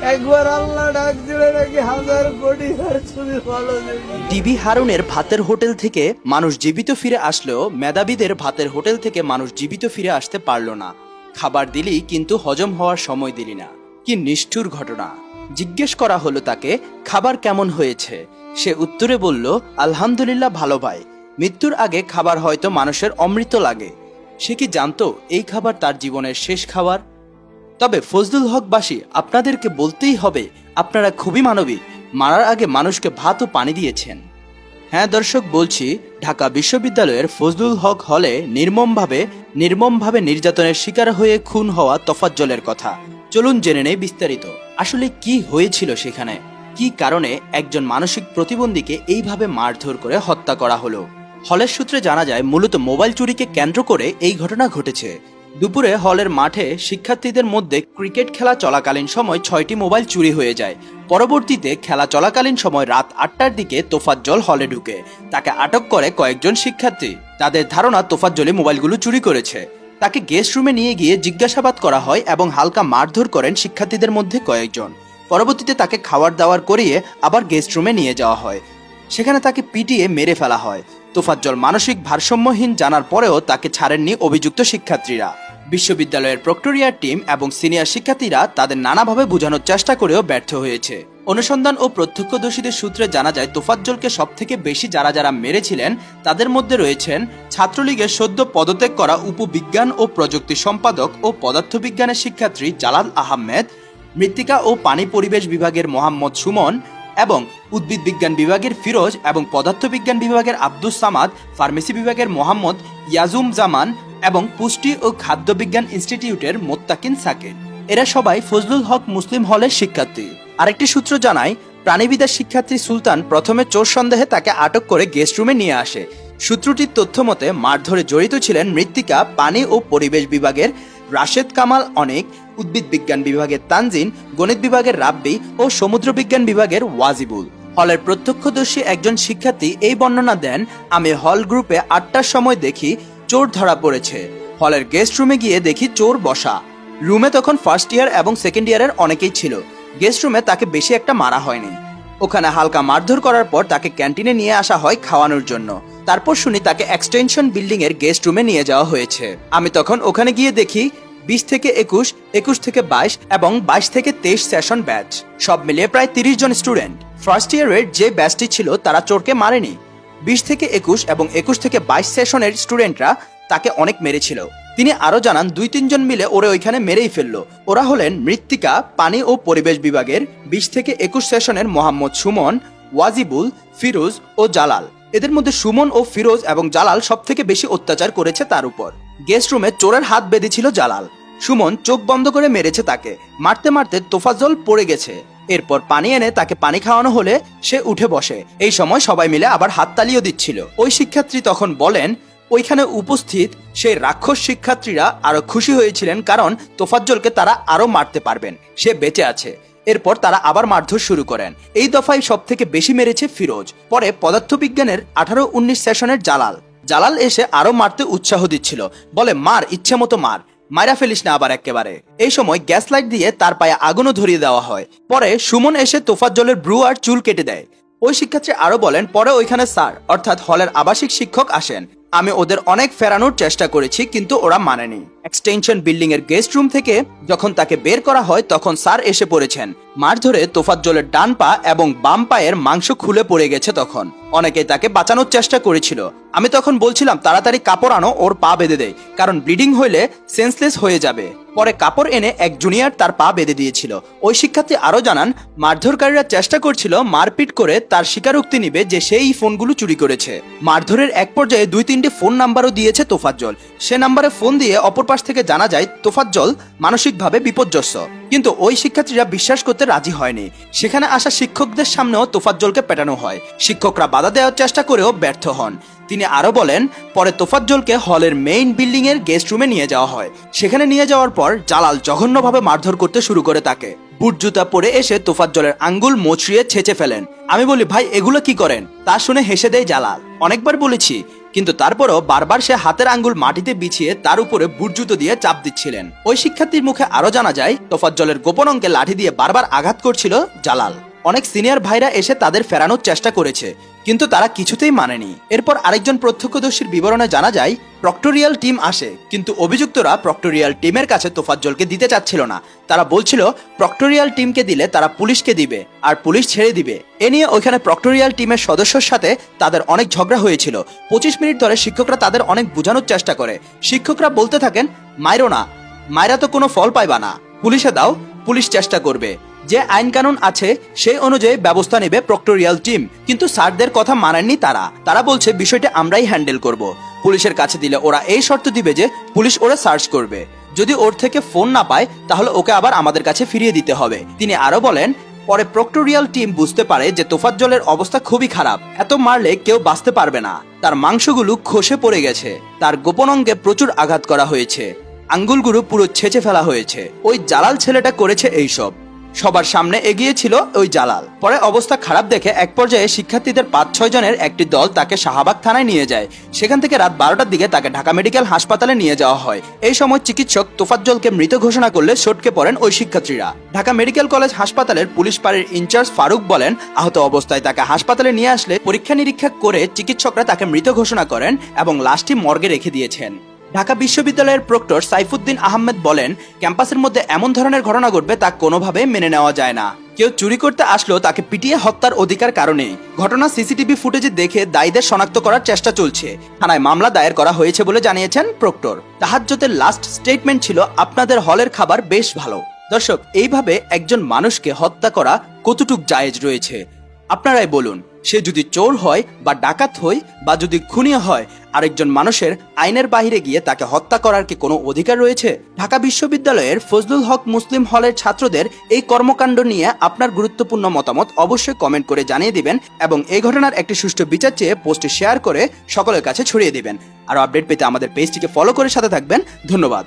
একবার আল্লাহ ডাক দিলে নাকি 1000 কোটি ছবি ভালো দেখি। ডিবি হারুনের ভাতের হোটেল থেকে মানুষ জীবিত ফিরে আসলেও মেধাবীদের ভাতের হোটেল থেকে মানুষ জীবিত ফিরে আসতে পারল না। খাবার দিলি কিন্তু হজম হওয়ার সময় দিলি না। কি নিষ্ঠুর ঘটনা। জিজ্ঞেস করা হলো তাকে, খাবার কেমন হয়েছে? সে উত্তরে বলল, আলহামদুলিল্লাহ ভালো ভাই। মৃত্যুর আগে খাবার হয়তো মানুষের অমৃত লাগে। সে কি জানতো এই খাবার তার জীবনের শেষ খাবার? তবে ফজলুল হকবাসী, আপনাদেরকে বলতেই হবে আপনারা খুবই মানবিক। মারার আগে মানুষকে ভাত ও পানি দিয়েছেন। হ্যাঁ দর্শক, বলছি ঢাকা বিশ্ববিদ্যালয়ের ফজলুল হক হলে নির্মমভাবে নির্যাতনের শিকার হয়ে খুন হওয়া তোফাজ্জলের কথা। চলুন জেনে নেই বিস্তারিত। আসলে কি হয়েছিল সেখানে, কি কারণে একজন মানসিক প্রতিবন্ধীকে এইভাবে মারধর করে হত্যা করা হলো। হলের সূত্রে জানা যায়, মূলত মোবাইল চুরিকে কেন্দ্র করে এই ঘটনা ঘটেছে। দুপুরে হলের মাঠে শিক্ষার্থীদের মধ্যে ক্রিকেট খেলা চলাকালীন সময় 6টি মোবাইল চুরি হয়ে যায়। পরবর্তীতে খেলা চলাকালীন সময় রাত 8টার দিকে তোফাজ্জল হলে ঢুকে। তাকে আটক করে কয়েকজন শিক্ষার্থী। তাদের ধারণা তোফাজ্জলই মোবাইলগুলো চুরি করেছে। তাকে গেস্ট রুমে নিয়ে গিয়ে জিজ্ঞাসাবাদ করা হয় এবং হালকা মারধর করেন শিক্ষার্থীদের মধ্যে কয়েকজন। পরবর্তীতে তাকে খাবার দাবার করিয়ে আবার গেস্ট রুমে নিয়ে যাওয়া হয়। সেখানে তাকে পিটিয়ে মেরে ফেলা হয়। তোফাজ্জল মানসিক ভারসাম্যহীন জানার পরেও তাকে ছাড়েননি অভিযুক্ত শিক্ষার্থীরা। বিশ্ববিদ্যালয়ের প্রক্টোরিয়ার টিম এবং সিনিয়র শিক্ষার্থীরা তাদের নানাভাবে বোঝানোর চেষ্টা করেও ব্যর্থ হয়েছে। অনুসন্ধান ও প্রত্যক্ষদর্শীদের সূত্রে জানা যায়, তোফাজ্জলকে সবথেকে বেশি যারা মেরেছিলেন তাদের মধ্যে রয়েছেন ছাত্রলীগের সদ্য পদত্যাগ করা উপবিজ্ঞান ও প্রযুক্তি সম্পাদক ও পদার্থবিজ্ঞানের শিক্ষার্থী জালাল আহমেদ, মৃত্তিকা ও পানি পরিবেশ বিভাগের মোহাম্মদ সুমন এবং উদ্ভিদ বিজ্ঞান বিভাগের ফিরোজ এবং পদার্থবিজ্ঞান বিভাগের আব্দুস সামাদ, ফার্মেসি বিভাগের মোহাম্মদ ইয়াজুম জামান এবং পুষ্টি ও খাদ্য বিজ্ঞান ইনস্টিটিউটের মোত্তাকিন সাকির। এরা সবাই ফজলুল হক মুসলিম হলের শিক্ষার্থী। আরেকটি সূত্র জানায়, প্রাণীবিদ্যার শিক্ষার্থী সুলতান প্রথমে চোর সন্দেহে তাকে আটক করে গেস্ট রুমে নিয়ে আসে। সূত্রটির তথ্য মতে মারধরে জড়িত ছিলেন মৃত্তিকা, পানি ও পরিবেশ বিভাগের রাশেদ কামাল অনেক, উদ্ভিদ বিজ্ঞান বিভাগের তানজিন, গণিত বিভাগের রাব্বি ও সমুদ্র বিজ্ঞান বিভাগের ওয়াজিবুল। হলের প্রত্যক্ষদর্শী একজন শিক্ষার্থী এই বর্ণনা দেন, আমি হল গ্রুপে 8টার সময় দেখি চোর ধরা পড়েছে। হলের গেস্ট রুমে গিয়ে দেখি চোর বসা। রুমে তখন ফার্স্ট ইয়ার এবং সেকেন্ড ইয়ারের অনেকেই ছিল। গেস্ট রুমে তাকে বেশি একটা মারা হয়নি। ওখানে হালকা মারধর করার পর তাকে ক্যান্টিনে নিয়ে আসা হয় খাওয়ানোর জন্য। তারপর শুনি তাকে এক্সটেনশন বিল্ডিং এর গেস্ট রুমে নিয়ে যাওয়া হয়েছে। আমি তখন ওখানে গিয়ে দেখি 20 থেকে 21, 21 থেকে 22 এবং 22 থেকে 23 সেশন ব্যাচ, সব মিলিয়ে প্রায় 30 জন স্টুডেন্ট। ফার্স্ট ইয়ারের যে ব্যাচটি ছিল তারা চোরকে মারেনি। 20 থেকে 21 এবং 21 থেকে 22 সেশনের স্টুডেন্টরা তাকে অনেক মেরেছিল। তিনি আরো জানান, 2-3 জন মিলে ওরা ওইখানে মেরেই ফেললো। ওরা হলেন মৃত্তিকা, পানি ও পরিবেশ বিভাগের 20 থেকে 21 সেশনের মোহাম্মদ সুমন, ওয়াজিবুল, ফিরোজ ও জালাল। এদের মধ্যে সুমন ও ফিরোজ এবং জালাল সব থেকে বেশি অত্যাচার করেছে তার উপর। গেস্ট রুমে চোরের হাত বেঁধেছিল জালাল। সুমন চোখ বন্ধ করে মেরেছে তাকে। মারতে মারতে তোফাজ্জল পড়ে গেছে। এরপর পানি এনে তাকে পানি খাওয়ানো হলে সে উঠে বসে। এই সময় সবাই মিলে আবার হাততালিও দিচ্ছিল। ওই শিক্ষার্থী তখন বলেন, ওইখানে উপস্থিত সেই রাক্ষস শিক্ষার্থীরা আরো খুশি হয়েছিলেন, কারণ তোফাজ্জলকে তারা আরো মারতে পারবেন, সে বেঁচে আছে। এরপর তারা আবার মারধর শুরু করেন। এই দফায় সব থেকে বেশি মেরেছে ফিরোজ। পরে পদার্থবিজ্ঞানের 18-19 সেশনের জালাল এসে আরো মারতে উৎসাহ দিচ্ছিল, বলে মার, ইচ্ছে মতো মার, মাইরা ফেলিস না আবার একেবারে। এই সময় গ্যাস লাইট দিয়ে তার পায়ে আগুনও ধরিয়ে দেওয়া হয়। পরে সুমন এসে তোফাজ্জলের ব্রু আর চুল কেটে দেয়। ওই শিক্ষার্থী আরো বলেন, পরে ওইখানে স্যার অর্থাৎ হলের আবাসিক শিক্ষক আসেন। আমি ওদের অনেক ফেরানোর চেষ্টা করেছি, কিন্তু ওরা মানেনি। এক্সটেনশন বিল্ডিং এর গেস্ট রুম থেকে যখন তাকে বের করা হয় তখন স্যার এসে পড়েছেন। মারধরে তোফাজ্জলের ডান পা এবং বাম পায়ের মাংস খুলে পড়ে গেছে। তখন অনেকেই তাকে বাঁচানোর চেষ্টা করেছিল। আমি তখন বলছিলাম তাড়াতাড়ি কাপড় আনো, ওর পা বেঁধে দেয়, কারণ ব্লিডিং হইলে সেন্সলেস হয়ে যাবে। পরে কাপড় এনে এক জুনিয়র তার পা বেঁধে দিয়েছিল। ওই শিক্ষার্থী আরো জানান, মারধরকারীরা চেষ্টা করছিল মারপিট করে তার স্বীকারোক্তি নিবে যে সেই ফোনগুলো চুরি করেছে। মারধরের এক পর্যায়ে 2-3টি ফোন নাম্বারও দিয়েছে তোফাজ্জল। সে নাম্বারে ফোন দিয়ে অপর পাশ থেকে জানা যায় তোফাজ্জল মানসিকভাবে বিপর্যস্ত। কিন্তু ওই শিক্ষার্থীরা বিশ্বাস করতে রাজি হয়নি। সেখানে আসা শিক্ষকদের সামনেও তোফাজ্জলকে পেটানো হয়। শিক্ষকরা বাধা দেওয়ার চেষ্টা করেও ব্যর্থ হন। তিনি আরো বলেন, পরে তোফাজ্জলকে হলের মেইন বিল্ডিং এর গেস্ট রুমে নিয়ে যাওয়া হয়। সেখানে নিয়ে যাওয়ার পর জালাল জঘন্যভাবে মারধর করতে শুরু করে তাকে। বুট জুতা পরে এসে তোফাজ্জলের আঙ্গুল মোচড়িয়ে ছেঁচে ফেলেন। আমি বলি, ভাই এগুলো কি করেন? তা শুনে হেসে দেয় জালাল। অনেকবার বলেছি কিন্তু তারপরও বারবার সে হাতের আঙ্গুল মাটিতে বিছিয়ে তার উপরে বুট জুতো দিয়ে চাপ দিচ্ছিলেন। ওই শিক্ষার্থীর মুখে আরো জানা যায়, তোফাজ্জলের গোপন অঙ্গে লাঠি দিয়ে বারবার আঘাত করছিল জালাল। অনেক সিনিয়র ভাইরা এসে তাদের ফেরানোর চেষ্টা করেছে, কিন্তু তারা কিছুতেই মানেনি। এরপর আরেকজন প্রত্যক্ষদর্শীর বিবরণে জানা যায়, প্রক্টোরিয়াল টিম আসে, কিন্তু অভিযুক্তরা প্রক্টোরিয়াল টিমের কাছে তোফাজ্জলকে দিতে চাচ্ছিল না। তারা বলছিল প্রক্টোরিয়াল টিমকে দিলে তারা পুলিশকে দিবে আর পুলিশ ছেড়ে দিবে। এ নিয়ে ওইখানে প্রক্টোরিয়াল টিমের সদস্যর সাথে তাদের অনেক ঝগড়া হয়েছিল। 25 মিনিট ধরে শিক্ষকরা তাদের অনেক বোঝানোর চেষ্টা করে। শিক্ষকরা বলতে থাকেন, মাইরো না, মাইরা তো কোনো ফল পাইবা না, পুলিশে দাও, পুলিশ চেষ্টা করবে, যে আইন কানুন আছে সেই অনুযায়ী ব্যবস্থা নেবে প্রক্টোরিয়াল টিম। কিন্তু স্যারদের কথা মানেননি তারা বলছে বিষয়টা আমরাই হ্যান্ডেল করব। পুলিশের কাছে দিলে ওরা এই শর্ত দিবে যে পুলিশ ওরা সার্চ করবে, যদি ওর থেকে ফোন না পায় তাহলে ওকে আবার আমাদের কাছে ফিরিয়ে দিতে হবে। তিনি আরো বলেন, পরে প্রক্টোরিয়াল টিম বুঝতে পারে যে তোফাজ্জলের অবস্থা খুবই খারাপ, এত মারলে কেউ বাঁচতে পারবে না। তার মাংসগুলো খসে পড়ে গেছে, তার গোপন অঙ্গে প্রচুর আঘাত করা হয়েছে, আঙ্গুলগুলো পুরো ছেঁচে ফেলা হয়েছে। ওই জালাল ছেলেটা করেছে এইসব। সবার সামনে এগিয়েছিল ওই জালাল। পরে অবস্থা খারাপ দেখে এক পর্যায়ে শিক্ষার্থীদের 5-6 জনের একটি দল তাকে শাহবাগ থানায় নিয়ে যায়। সেখান থেকে রাত 12টার দিকে তাকে ঢাকা মেডিকেল হাসপাতালে নিয়ে যাওয়া হয়। এই সময় চিকিৎসক তোফাজ্জলকে মৃত ঘোষণা করলে সটকে পড়েন ওই শিক্ষার্থীরা। ঢাকা মেডিকেল কলেজ হাসপাতালের পুলিশ পাড়ির ইনচার্জ ফারুক বলেন, আহত অবস্থায় তাকে হাসপাতালে নিয়ে আসলে পরীক্ষা নিরীক্ষা করে চিকিৎসকরা তাকে মৃত ঘোষণা করেন এবং লাশটি মর্গে রেখে দিয়েছেন। ঢাকা বিশ্ববিদ্যালয়ের প্রক্টর সাইফুদ্দিন আহমেদ বলেন, ক্যাম্পাসের মধ্যে এমন ধরনের ঘটনা ঘটবে তা কোনোভাবে মেনে নেওয়া যায় না। কেউ চুরি করতে আসলেও তাকে পিটিয়ে হত্যার অধিকার কারণেই। ঘটনা সিসিটিভি ফুটেজে দেখে দায়ীদের শনাক্ত করার চেষ্টা চলছে। থানায় মামলা দায়ের করা হয়েছে বলে জানিয়েছেন প্রক্টর। তাহাজ্জুদের লাস্ট স্টেটমেন্ট ছিল, আপনাদের হলের খাবার বেশ ভালো। দর্শক, এইভাবে একজন মানুষকে হত্যা করা কতটুক জায়েজ রয়েছে আপনারাই বলুন। সে যদি চোর হয় বা ডাকাত হয় বা যদি খুনি হয়, আরেকজন মানুষের আইনের বাহিরে গিয়ে তাকে হত্যা করার কি কোনো অধিকার রয়েছে? ঢাকা বিশ্ববিদ্যালয়ের ফজলুল হক মুসলিম হলের ছাত্রদের এই কর্মকাণ্ড নিয়ে আপনার গুরুত্বপূর্ণ মতামত অবশ্যই কমেন্ট করে জানিয়ে দিবেন এবং এই ঘটনার একটি সুষ্ঠু বিচার চেয়ে পোস্টে শেয়ার করে সকলের কাছে ছড়িয়ে দিবেন। আর আপডেট পেতে আমাদের পেজটিকে ফলো করে সাথে থাকবেন। ধন্যবাদ।